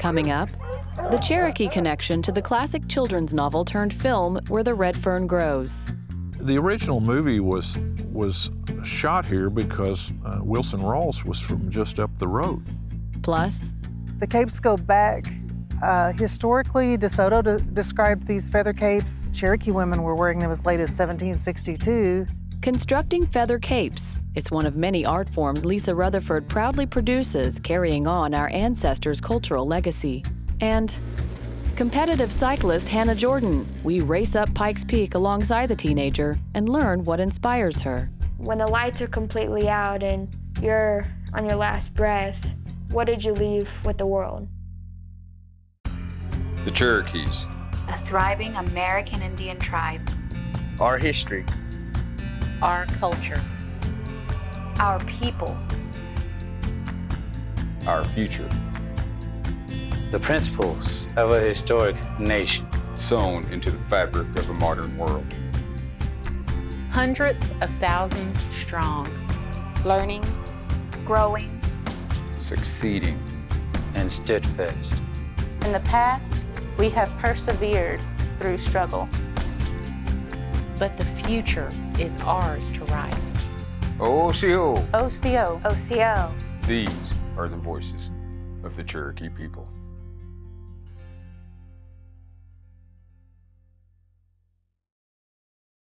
Coming up, the Cherokee connection to the classic children's novel turned film Where the Red Fern Grows. The original movie was shot here because Wilson Rawls was from just up the road. Plus, the capes go back. Historically, DeSoto described these feather capes. Cherokee women were wearing them as late as 1762. constructing feather capes. It's one of many art forms Lisa Rutherford proudly produces, carrying on our ancestors' cultural legacy. And competitive cyclist Hannah Jordan. We race up Pikes Peak alongside the teenager and learn what inspires her. When the lights are completely out and you're on your last breath, what did you leave with the world? The Cherokees. A thriving American Indian tribe. Our history. Our culture. Our people. Our future. The principles of a historic nation. Sewn into the fabric of a modern world. Hundreds of thousands strong. Learning, growing, Succeeding. And steadfast. In the past, we have persevered through struggle. but the future is ours to write. Osiyo. Osiyo. Osiyo. These are the voices of the Cherokee people.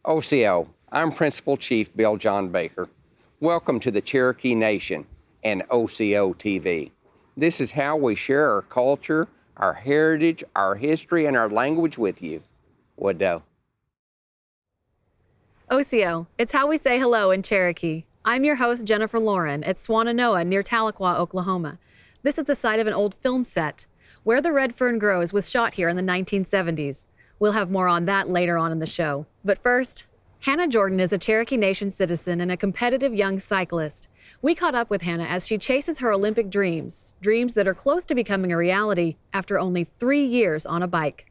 Osiyo, I'm Principal Chief Bill John Baker. Welcome to the Cherokee Nation and OsiyoTV. This is how we share our culture, our heritage, our history, and our language with you. Wodo. Osiyo, it's how we say hello in Cherokee. I'm your host, Jennifer Lauren, at Swannanoa near Tahlequah, Oklahoma. This is the site of an old film set. Where the Red Fern Grows was shot here in the 1970s. We'll have more on that later on in the show. But first, Hannah Jordan is a Cherokee Nation citizen and a competitive young cyclist. We caught up with Hannah as she chases her Olympic dreams that are close to becoming a reality after only 3 years on a bike.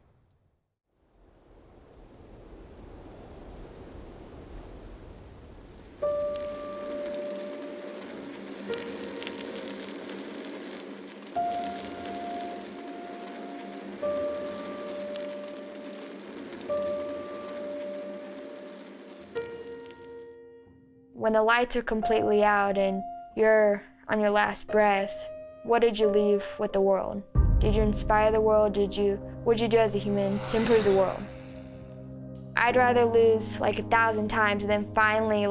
When the lights are completely out and you're on your last breath, what did you leave with the world? Did you inspire the world? What'd you do as a human to improve the world? I'd rather lose like 1,000 times than finally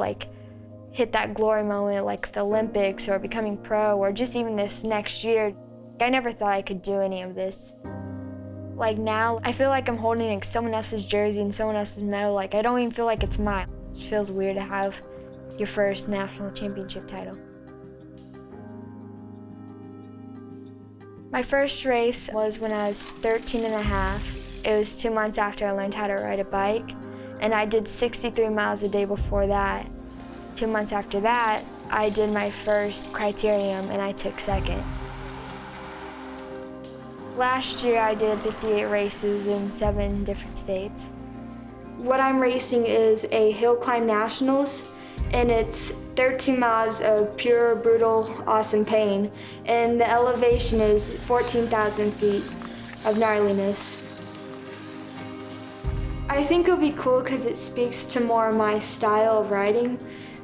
hit that glory moment like the Olympics or becoming pro or just even this next year. I never thought I could do any of this. Like now, I feel like I'm holding someone else's jersey and someone else's medal. I don't even feel like it's mine. It feels weird to have your first national championship title. My first race was when I was 13 and a half. It was 2 months after I learned how to ride a bike, and I did 63 miles a day before that. 2 months after that, I did my first criterium and I took second. Last year I did 58 races in 7 different states. What I'm racing is a hill climb nationals, and it's 13 miles of pure, brutal, awesome pain. And the elevation is 14,000 feet of gnarliness. I think it'll be cool because it speaks to more of my style of riding,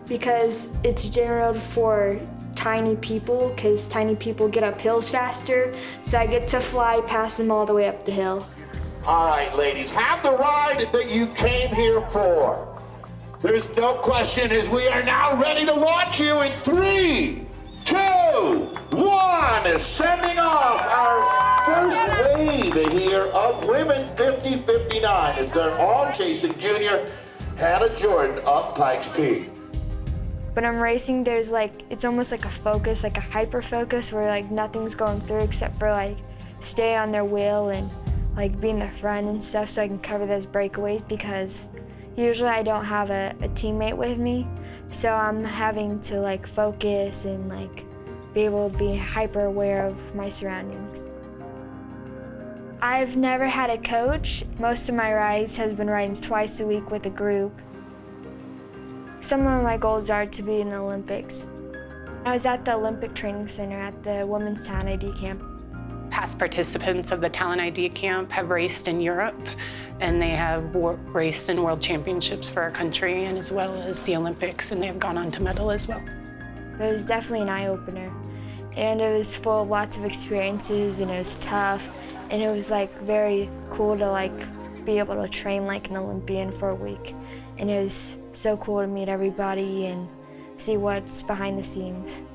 because it's general for tiny people, because tiny people get up hills faster, so I get to fly past them all the way up the hill. All right, ladies, have the ride that you came here for. There's no question as we are now ready to launch you in 3, 2, 1, sending off our first wave here of women 50-59 as they're all chasing junior Hannah Jordan up Pikes Peak. When I'm racing, there's it's almost like a focus, like a hyper focus where nothing's going through except for stay on their wheel and be in the front and stuff so I can cover those breakaways, because usually I don't have a teammate with me, so I'm having to focus and be able to be hyper aware of my surroundings. I've never had a coach. Most of my rides has been riding twice a week with a group. Some of my goals are to be in the Olympics. I was at the Olympic Training Center at the Women's Town ID camp. past participants of the Talent Idea Camp have raced in Europe, and they have raced in world championships for our country and as well as the Olympics, and they have gone on to medal as well. It was definitely an eye-opener, and it was full of lots of experiences, and it was tough, and it was like very cool to like be able to train like an Olympian for a week, and it was so cool to meet everybody and see what's behind the scenes.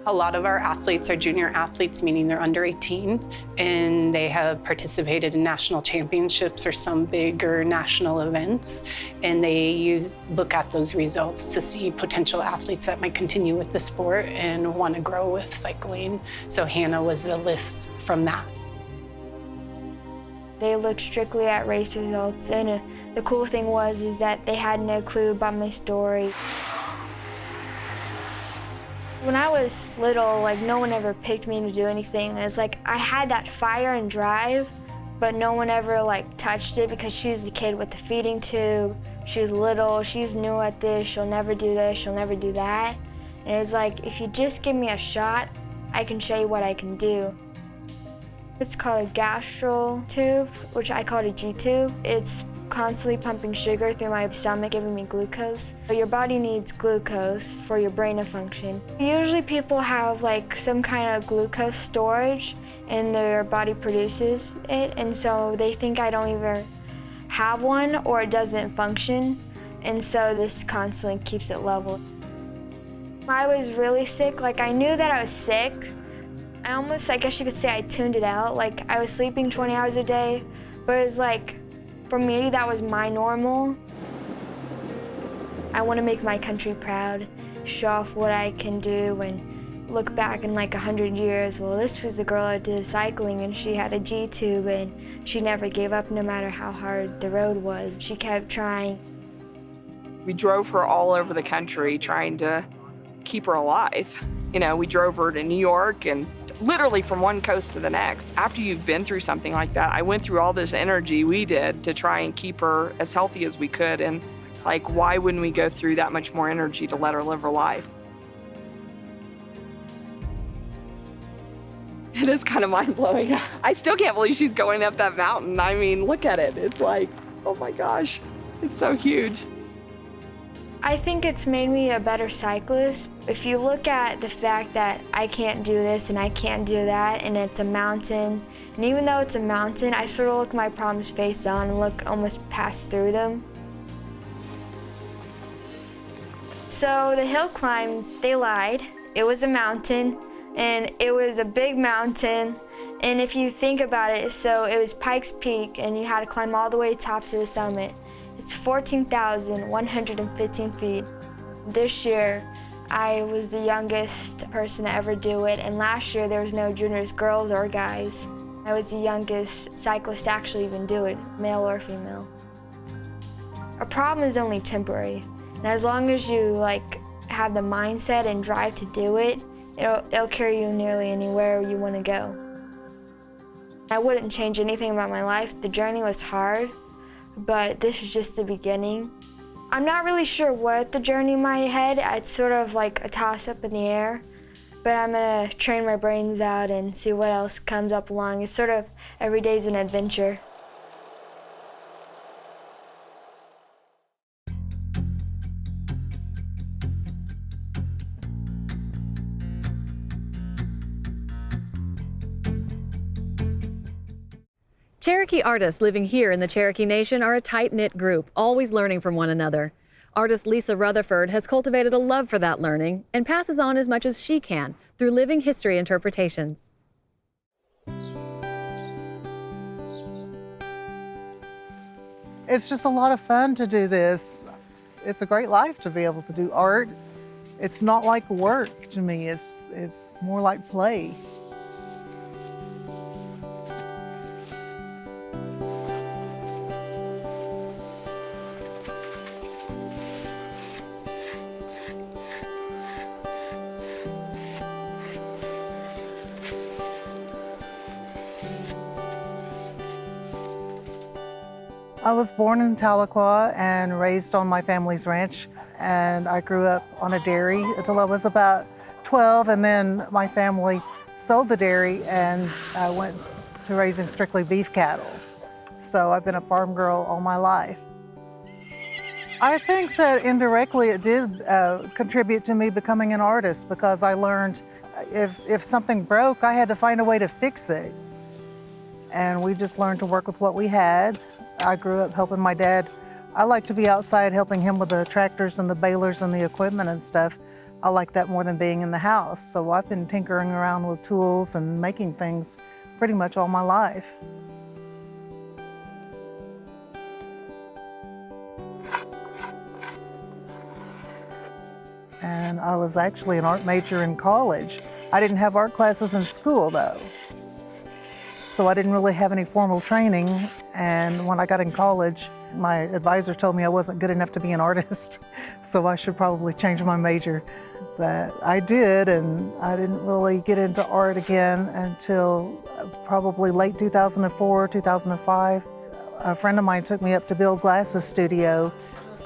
A lot of our athletes are junior athletes, meaning they're under 18, and they have participated in national championships or some bigger national events, and they look at those results to see potential athletes that might continue with the sport and want to grow with cycling. So Hannah was the list from that. They looked strictly at race results, and the cool thing is that they had no clue about my story. When I was little, like no one ever picked me to do anything. It's like I had that fire and drive, but no one ever like touched it because she's the kid with the feeding tube. She's little, she's new at this, she'll never do this, she'll never do that. And it's like, if you just give me a shot, I can show you what I can do. It's called a gastral tube, which I call it a G-tube. It's constantly pumping sugar through my stomach, giving me glucose. Your body needs glucose for your brain to function. Usually people have like some kind of glucose storage and their body produces it, and so they think I don't either have one or it doesn't function, and so this constantly keeps it level. I was really sick, like I knew that I was sick. I almost, I guess you could say I tuned it out. Like I was sleeping 20 hours a day, but it was like, for me, that was my normal. I want to make my country proud, show off what I can do, and look back in like 100 years. Well, this was the girl that did cycling, and she had a G-tube, and she never gave up no matter how hard the road was. She kept trying. We drove her all over the country trying to keep her alive. You know, we drove her to New York and literally from one coast to the next. After you've been through something like that, I went through all this energy we did to try and keep her as healthy as we could. And like, why wouldn't we go through that much more energy to let her live her life? It is kind of mind-blowing. I still can't believe she's going up that mountain. I mean, look at it. It's like, oh my gosh, it's so huge. I think it's made me a better cyclist. If you look at the fact that I can't do this and I can't do that, and it's a mountain, and even though it's a mountain, I sort of look my problems face on and look almost past through them. So the hill climb, they lied. It was a mountain, and it was a big mountain. And if you think about it, so it was Pikes Peak, and you had to climb all the way top to the summit. It's 14,115 feet. This year, I was the youngest person to ever do it, and last year there was no juniors, girls or guys. I was the youngest cyclist to actually even do it, male or female. A problem is only temporary, and as long as you like have the mindset and drive to do it, it'll carry you nearly anywhere you want to go. I wouldn't change anything about my life. The journey was hard, but this is just the beginning. I'm not really sure what the journey might head. It's sort of like a toss up in the air, but I'm gonna train my brains out and see what else comes up along. It's sort of every day's an adventure. Cherokee artists living here in the Cherokee Nation are a tight-knit group, always learning from one another. Artist Lisa Rutherford has cultivated a love for that learning and passes on as much as she can through living history interpretations. It's just a lot of fun to do this. It's a great life to be able to do art. It's not like work to me, it's more like play. I was born in Tahlequah and raised on my family's ranch, and I grew up on a dairy until I was about 12, and then my family sold the dairy and went to raising strictly beef cattle. So I've been a farm girl all my life. I think that indirectly it did contribute to me becoming an artist, because I learned if something broke, I had to find a way to fix it. And we just learned to work with what we had. I grew up helping my dad. I like to be outside helping him with the tractors and the balers and the equipment and stuff. I like that more than being in the house. So I've been tinkering around with tools and making things pretty much all my life. And I was actually an art major in college. I didn't have art classes in school though. So I didn't really have any formal training. And when I got in college, my advisor told me I wasn't good enough to be an artist, so I should probably change my major. But I did, and I didn't really get into art again until probably late 2004, 2005. A friend of mine took me up to Bill Glass's studio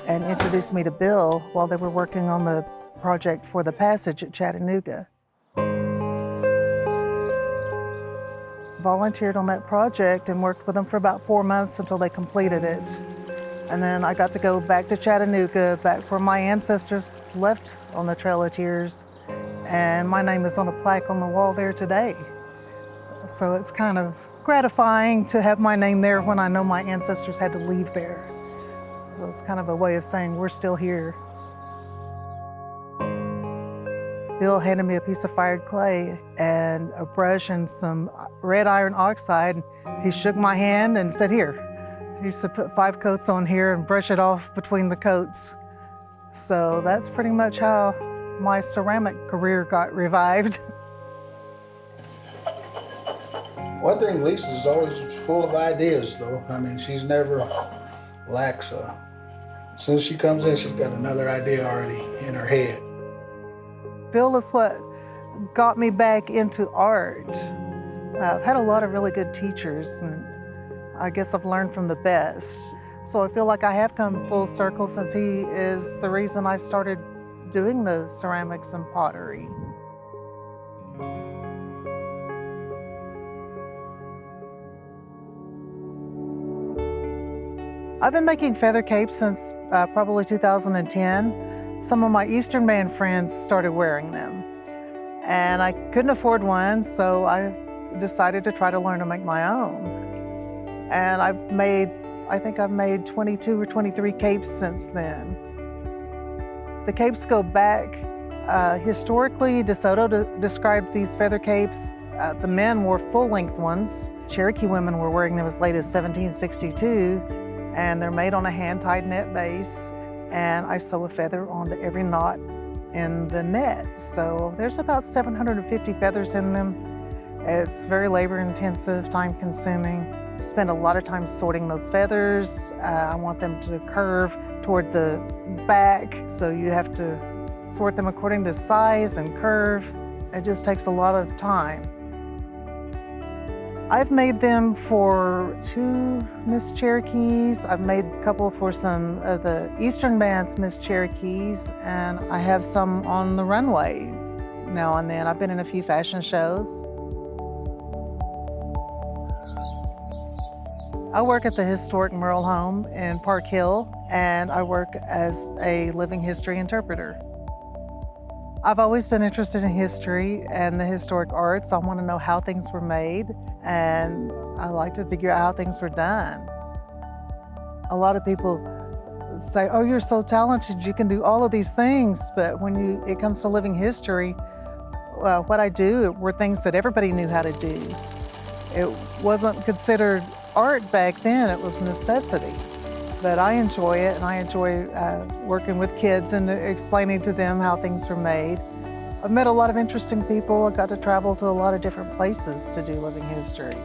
and introduced me to Bill while they were working on the project for The Passage at Chattanooga. Volunteered on that project and worked with them for about 4 months until they completed it. And then I got to go back to Chattanooga, back where my ancestors left on the Trail of Tears. And my name is on a plaque on the wall there today. So it's kind of gratifying to have my name there when I know my ancestors had to leave there. So it's kind of a way of saying we're still here. Bill handed me a piece of fired clay and a brush and some red iron oxide. He shook my hand and said, "Here." He used to put 5 coats on here and brush it off between the coats. So that's pretty much how my ceramic career got revived. One thing, Lisa's always full of ideas though. I mean, she's never lacks. As soon as she comes in, she's got another idea already in her head. Bill is what got me back into art. I've had a lot of really good teachers, and I guess I've learned from the best. So I feel like I have come full circle, since he is the reason I started doing the ceramics and pottery. I've been making feather capes since probably 2010. Some of my Eastern band friends started wearing them, and I couldn't afford one, so I decided to try to learn to make my own. And I think I've made 22 or 23 capes since then. The capes go back, historically, DeSoto described these feather capes. The men wore full-length ones. Cherokee women were wearing them as late as 1762, and they're made on a hand-tied net base. And I sew a feather onto every knot in the net. So there's about 750 feathers in them. It's very labor-intensive, time-consuming. I spend a lot of time sorting those feathers. I want them to curve toward the back, so you have to sort them according to size and curve. It just takes a lot of time. I've made them for 2 Miss Cherokees. I've made a couple for some of the Eastern Band's Miss Cherokees, and I have some on the runway now and then. I've been in a few fashion shows. I work at the historic Merle home in Park Hill, and I work as a living history interpreter. I've always been interested in history and the historic arts. I want to know how things were made, and I like to figure out how things were done. A lot of people say, "Oh, you're so talented, you can do all of these things," but when it comes to living history, what I do were things that everybody knew how to do. It wasn't considered art back then, it was necessity. But I enjoy it, and I enjoy working with kids and explaining to them how things are made. I've met a lot of interesting people. I got to travel to a lot of different places to do living history.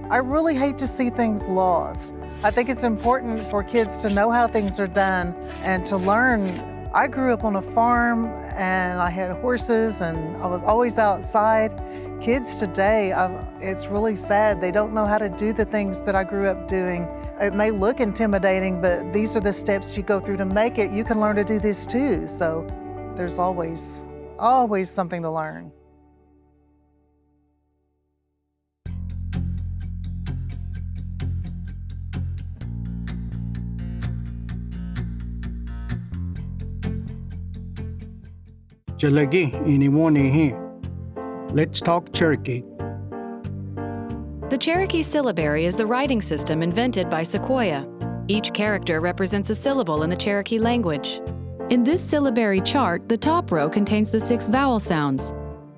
I really hate to see things lost. I think it's important for kids to know how things are done and to learn. I grew up on a farm, and I had horses, and I was always outside. Kids today, it's really sad. They don't know how to do the things that I grew up doing. It may look intimidating, but these are the steps you go through to make it. You can learn to do this too. So there's always always something to learn. Jalagi, anyone here? Let's talk Cherokee. The Cherokee syllabary is the writing system invented by Sequoia. Each character represents a syllable in the Cherokee language. In this syllabary chart, the top row contains the 6 vowel sounds.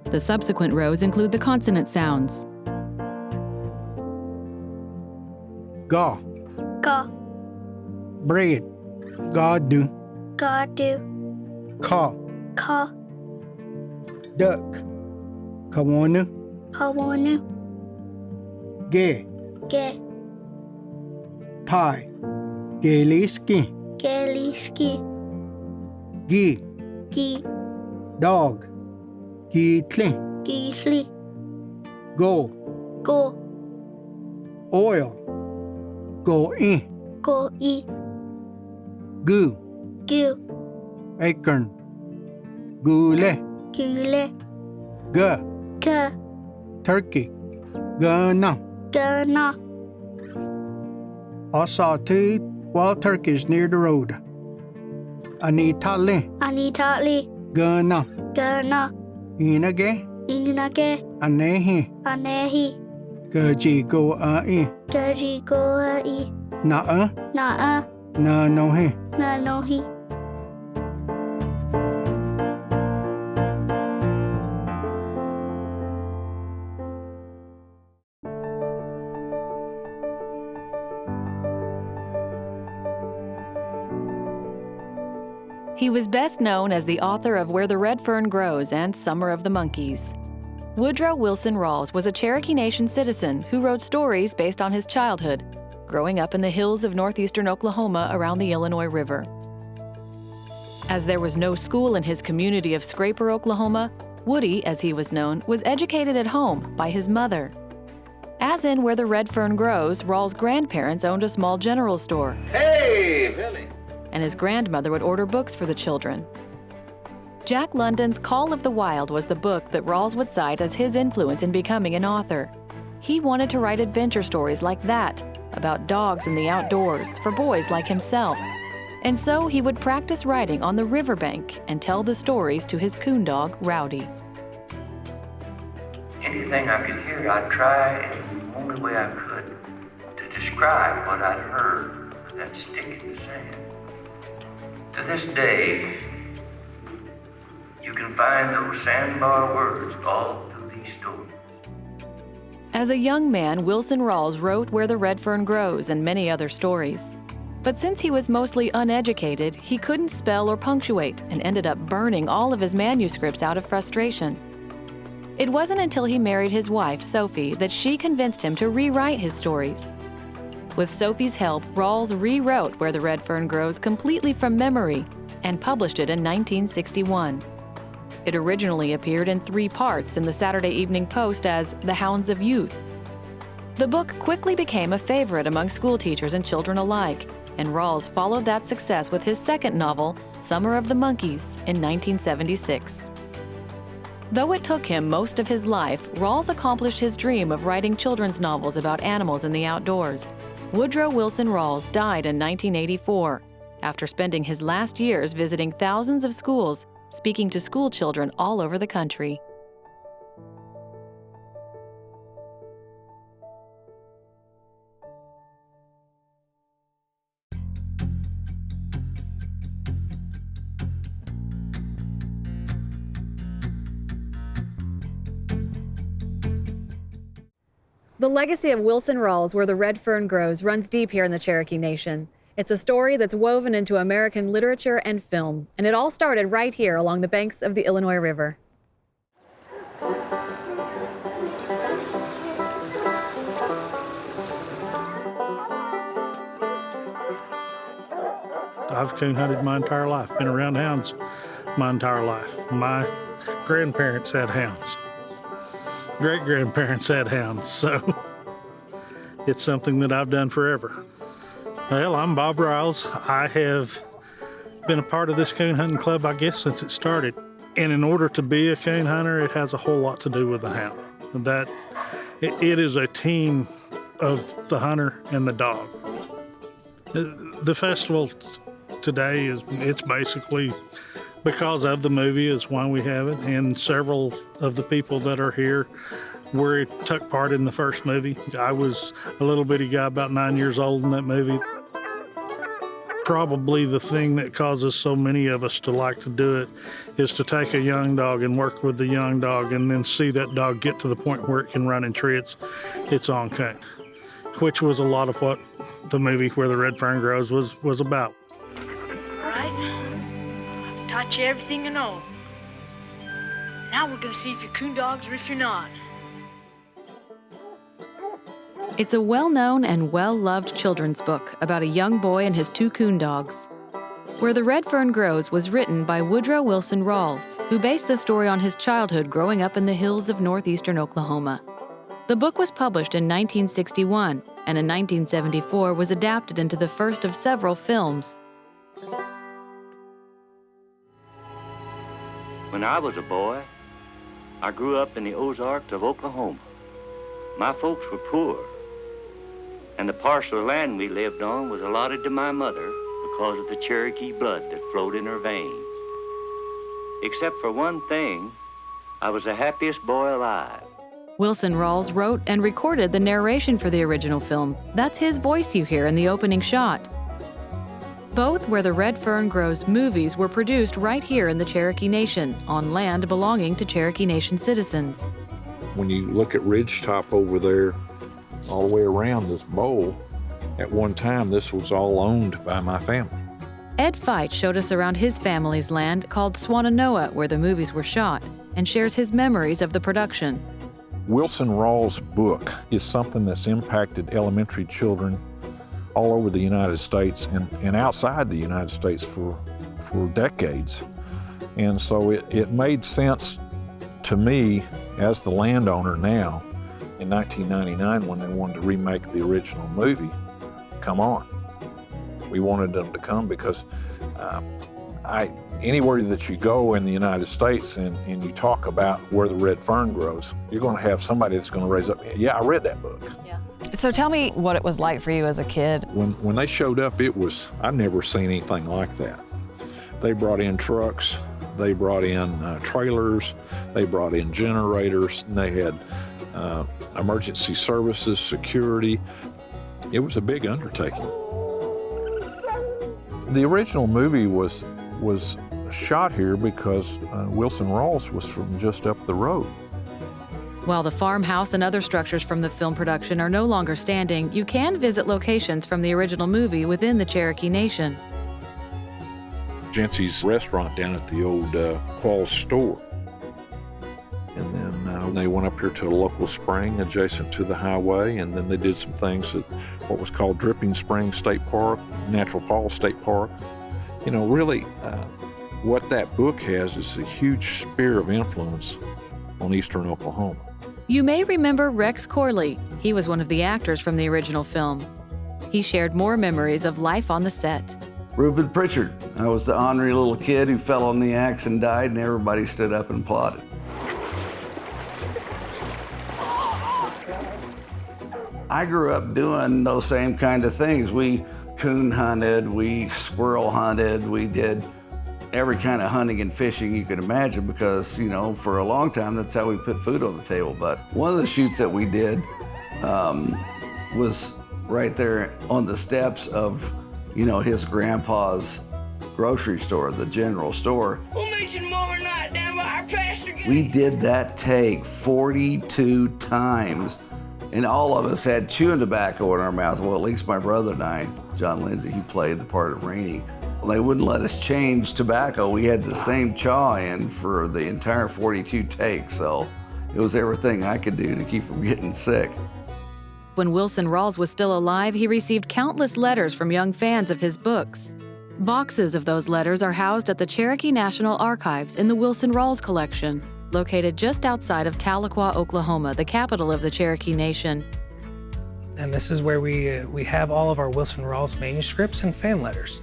The subsequent rows include the consonant sounds. Gaw, Gaw, bread, gadu, Gadu, caw, Caw, duck, kawana, Kawanu, ge, Ge, pie, geliski, Geliski, gi, Gi, dog, gitli, Gisli, go, Go, oil, go in, Go I, goo, Gu, acorn, gule, Gule, ga, Ga, turkey, gana. Gana, I saw 2 wild turkeys near the road. Anitali, Anitali, gana, Gana, inage, Inage, anehi, Anehi, gaji go ai, Gaji Goai, naa, Naa, na nohi. Nanohi. He was best known as the author of Where the Red Fern Grows and Summer of the Monkeys. Woodrow Wilson Rawls was a Cherokee Nation citizen who wrote stories based on his childhood, growing up in the hills of northeastern Oklahoma around the Illinois River. As there was no school in his community of Scraper, Oklahoma, Woody, as he was known, was educated at home by his mother. As in Where the Red Fern Grows, Rawls' grandparents owned a small general store. Hey, Billy. And his grandmother would order books for the children. Jack London's Call of the Wild was the book that Rawls would cite as his influence in becoming an author. He wanted to write adventure stories like that, about dogs in the outdoors, for boys like himself. And so he would practice writing on the riverbank and tell the stories to his coon dog, Rowdy. Anything I could hear, I'd try in the only way I could to describe what I'd heard with that stick in the sand. To this day, you can find those sandbar words all through these stories. As a young man, Wilson Rawls wrote Where the Red Fern Grows and many other stories. But since he was mostly uneducated, he couldn't spell or punctuate and ended up burning all of his manuscripts out of frustration. It wasn't until he married his wife, Sophie, that she convinced him to rewrite his stories. With Sophie's help, Rawls rewrote Where the Red Fern Grows completely from memory and published it in 1961. It originally appeared in 3 parts in the Saturday Evening Post as The Hounds of Youth. The book quickly became a favorite among school teachers and children alike, and Rawls followed that success with his second novel, Summer of the Monkeys, in 1976. Though it took him most of his life, Rawls accomplished his dream of writing children's novels about animals in the outdoors. Woodrow Wilson Rawls died in 1984, after spending his last years visiting thousands of schools, speaking to school children all over the country. The legacy of Wilson Rawls, Where the Red Fern Grows, runs deep here in the Cherokee Nation. It's a story that's woven into American literature and film, and it all started right here along the banks of the Illinois River. I've coon hunted my entire life, been around hounds my entire life. My grandparents had hounds. Great-grandparents had hounds, so it's something that I've done forever. Well, I'm Bob Riles. I have been a part of this coon hunting club, I guess, since it started And in order to be a coon hunter, it has a whole lot to do with the hound. It is a team of the hunter and the dog. The festival today it's basically because of the movie is why we have it, and several of the people that are here took part in the first movie. I was a little bitty guy, about 9 years old in that movie. Probably the thing that causes so many of us to like to do it is to take a young dog and work with the young dog and then see that dog get to the point where it can run and tree its own coon, which was a lot of what the movie Where the Red Fern Grows was about. All right, I've taught you everything you know. Now we're gonna see if you're coon dogs or if you're not. It's a well-known and well-loved children's book about a young boy and his 2 coon dogs. Where the Red Fern Grows was written by Woodrow Wilson Rawls, who based the story on his childhood growing up in the hills of northeastern Oklahoma. The book was published in 1961, and in 1974 was adapted into the first of several films. When I was a boy, I grew up in the Ozarks of Oklahoma. My folks were poor, and the parcel of land we lived on was allotted to my mother because of the Cherokee blood that flowed in her veins. Except for one thing, I was the happiest boy alive. Wilson Rawls wrote and recorded the narration for the original film. That's his voice you hear in the opening shot. Both Where the Red Fern Grows movies were produced right here in the Cherokee Nation, on land belonging to Cherokee Nation citizens. When you look at Ridgetop over there, all the way around this bowl, at one time this was all owned by my family. Ed Feith showed us around his family's land called Swannanoa, where the movies were shot, and shares his memories of the production. Wilson Rawls' book is something that's impacted elementary children all over the United States and outside the United States for decades. And so it made sense to me as the landowner now in 1999 when they wanted to remake the original movie. Come on. We wanted them to come because anywhere that you go in the United States and you talk about Where the Red Fern Grows, you're going to have somebody that's going to raise up, yeah, I read that book. Yeah. So tell me what it was like for you as a kid. When they showed up, I'd never seen anything like that. They brought in trucks, they brought in trailers, they brought in generators, and they had emergency services, security. It was a big undertaking. The original movie was shot here because Wilson Rawls was from just up the road. While the farmhouse and other structures from the film production are no longer standing, you can visit locations from the original movie within the Cherokee Nation. Jency's restaurant down at the old Qualls store. And then they went up here to a local spring adjacent to the highway, and then they did some things at what was called Dripping Spring State Park, Natural Falls State Park. You know, really, what that book has is a huge sphere of influence on eastern Oklahoma. You may remember Rex Corley. He was one of the actors from the original film. He shared more memories of life on the set. Reuben Pritchard. I was the ornery little kid who fell on the axe and died, and everybody stood up and applauded. I grew up doing those same kind of things. We coon hunted, we squirrel hunted, we did every kind of hunting and fishing you could imagine because, you know, for a long time, that's how we put food on the table. But one of the shoots that we did was right there on the steps of, you know, his grandpa's grocery store, the general store. We did that take 42 times, and all of us had chewing tobacco in our mouth. Well, at least my brother and I, John Lindsay, he played the part of Rainey. They wouldn't let us change tobacco. We had the same chaw in for the entire 42 takes, so it was everything I could do to keep from getting sick. When Wilson Rawls was still alive, he received countless letters from young fans of his books. Boxes of those letters are housed at the Cherokee National Archives in the Wilson Rawls Collection, located just outside of Tahlequah, Oklahoma, the capital of the Cherokee Nation. And this is where we have all of our Wilson Rawls manuscripts and fan letters.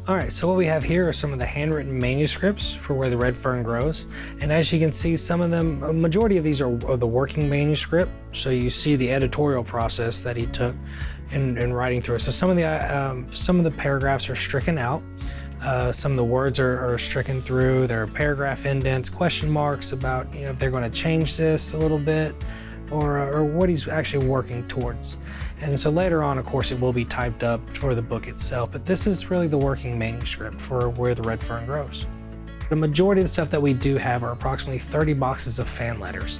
All right, so what we have here are some of the handwritten manuscripts for Where the Red Fern Grows. And as you can see, some of them, a majority of these are the working manuscript. So you see the editorial process that he took in writing through it. So some of the paragraphs are stricken out. Some of the words are stricken through. There are paragraph indents, question marks about if they're going to change this a little bit, or what he's actually working towards. And so later on, of course, it will be typed up for the book itself, but this is really the working manuscript for Where the Red Fern Grows. The majority of the stuff that we do have are approximately 30 boxes of fan letters.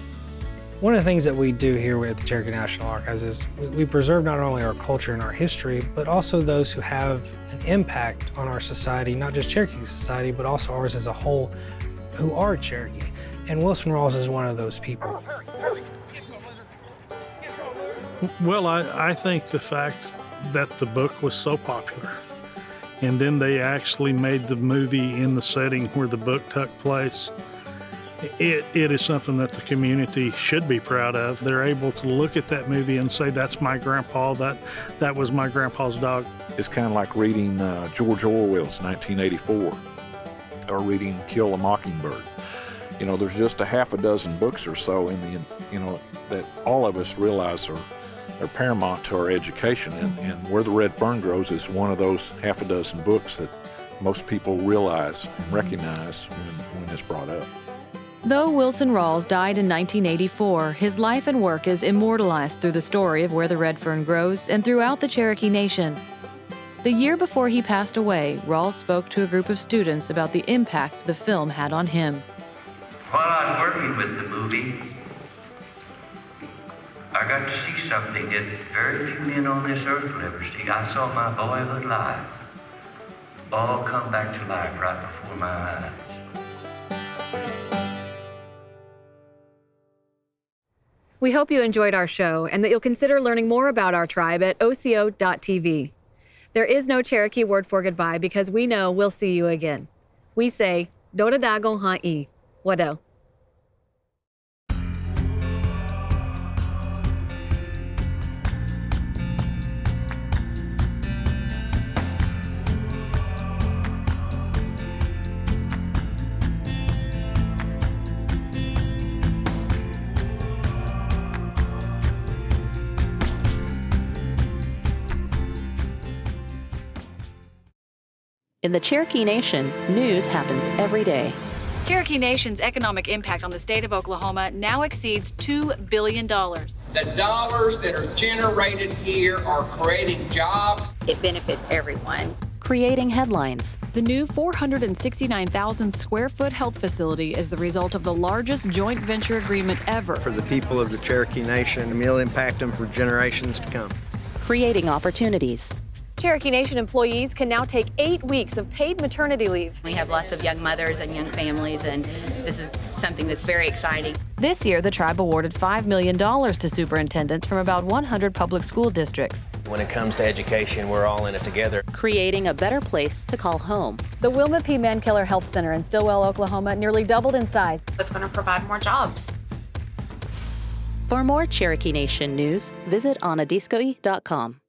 One of the things that we do here at the Cherokee National Archives is we preserve not only our culture and our history, but also those who have an impact on our society, not just Cherokee society, but also ours as a whole, who are Cherokee. And Wilson Rawls is one of those people. Well, I think the fact that the book was so popular, and then they actually made the movie in the setting where the book took place, it is something that the community should be proud of. They're able to look at that movie and say, that's my grandpa, that was my grandpa's dog. It's kind of like reading George Orwell's 1984 or reading Kill a Mockingbird. There's just a half a dozen books or so that all of us realize are paramount to our education, and Where the Red Fern Grows is one of those half a dozen books that most people realize and recognize when it's brought up. Though Wilson Rawls died in 1984, his life and work is immortalized through the story of Where the Red Fern Grows and throughout the Cherokee Nation. The year before he passed away, Rawls spoke to a group of students about the impact the film had on him. While I was working with the movie, I got to see something that very few men on this earth will ever see. I saw my boyhood life all come back to life right before my eyes. We hope you enjoyed our show and that you'll consider learning more about our tribe at Osio.tv. There is no Cherokee word for goodbye because we know we'll see you again. We say, Dodadago ha'i, wado. In the Cherokee Nation, news happens every day. Cherokee Nation's economic impact on the state of Oklahoma now exceeds $2 billion. The dollars that are generated here are creating jobs. It benefits everyone. Creating headlines. The new 469,000 square foot health facility is the result of the largest joint venture agreement ever. For the people of the Cherokee Nation, and will impact them for generations to come. Creating opportunities. Cherokee Nation employees can now take 8 weeks of paid maternity leave. We have lots of young mothers and young families, and this is something that's very exciting. This year, the tribe awarded $5 million to superintendents from about 100 public school districts. When it comes to education, we're all in it together. Creating a better place to call home. The Wilma P. Mankiller Health Center in Stillwell, Oklahoma, nearly doubled in size. It's going to provide more jobs. For more Cherokee Nation news, visit onadiskoe.com.